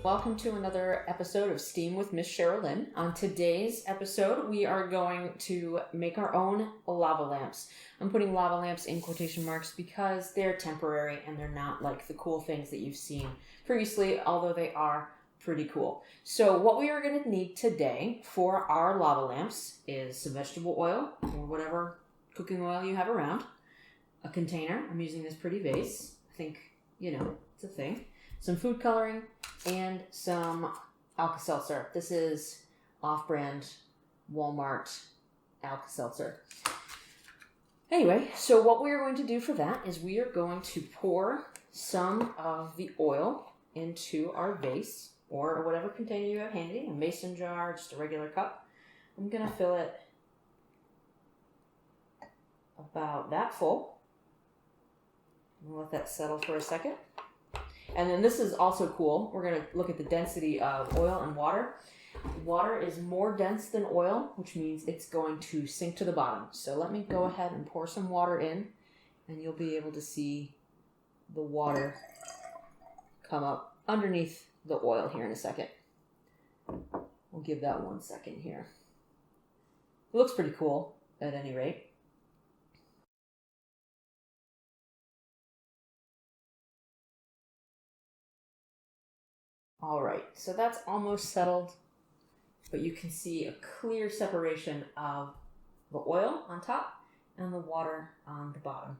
Welcome to another episode of Steam with Miss Sherilyn. On today's episode, we are going to make our own lava lamps. I'm putting lava lamps in quotation marks because they're temporary and they're not like the cool things that you've seen previously, although they are pretty cool. So what we are going to need today for our lava lamps is some vegetable oil or whatever cooking oil you have around, a container. I'm using this pretty vase. I think, it's a thing. Some food coloring, and some Alka-Seltzer. This is off-brand Walmart Alka-Seltzer. Anyway, so what we are going to do for that is we are going to pour some of the oil into our vase, or whatever container you have handy, a mason jar, just a regular cup. I'm going to fill it about that full. I'll let that settle for a second. And then this is also cool. We're going to look at the density of oil and water. Water is more dense than oil, which means it's going to sink to the bottom. So let me go ahead and pour some water in, and you'll be able to see the water come up underneath the oil here in a second. We'll give that 1 second here. It looks pretty cool at any rate. All right, so that's almost settled, but you can see a clear separation of the oil on top and the water on the bottom.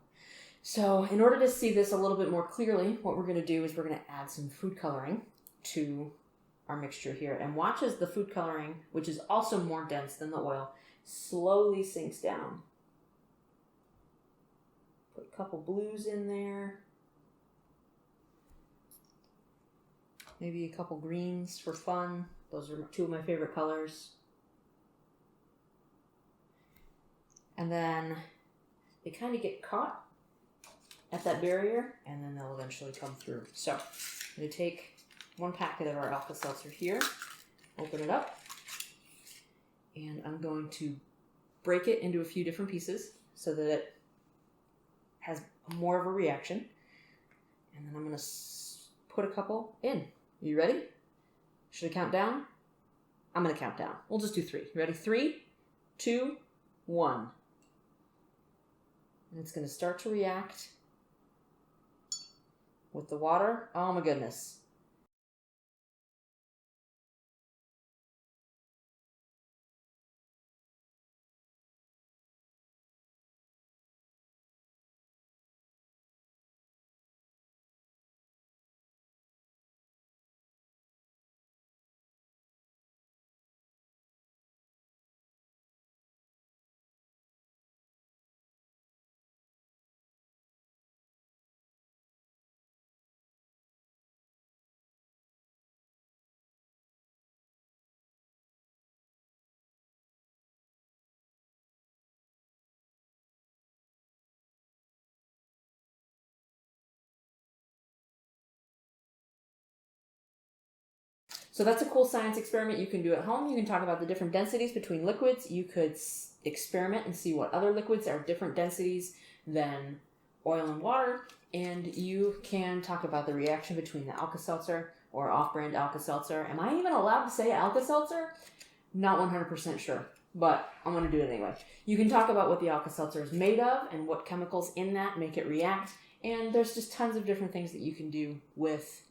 So in order to see this a little bit more clearly, what we're going to do is we're going to add some food coloring to our mixture here. And watch as the food coloring, which is also more dense than the oil, slowly sinks down. Put a couple blues in there. Maybe a couple greens for fun. Those are two of my favorite colors. And then they kind of get caught at that barrier, and then they'll eventually come through. So I'm going to take one packet of our Alka-Seltzer here, open it up, and I'm going to break it into a few different pieces so that it has more of a reaction. And then I'm going to put a couple in. You ready? Should I count down? I'm going to count down. We'll just do 3. You ready? 3, 2, 1. And it's going to start to react with the water. Oh my goodness. So that's a cool science experiment you can do at home. You can talk about the different densities between liquids. You could experiment and see what other liquids are different densities than oil and water. And you can talk about the reaction between the Alka-Seltzer or off-brand Alka-Seltzer. Am I even allowed to say Alka-Seltzer? Not 100% sure, but I'm going to do it anyway. You can talk about what the Alka-Seltzer is made of and what chemicals in that make it react. And there's just tons of different things that you can do with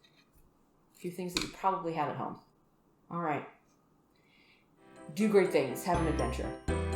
few things that you probably have at home. All right. Do great things. Have an adventure.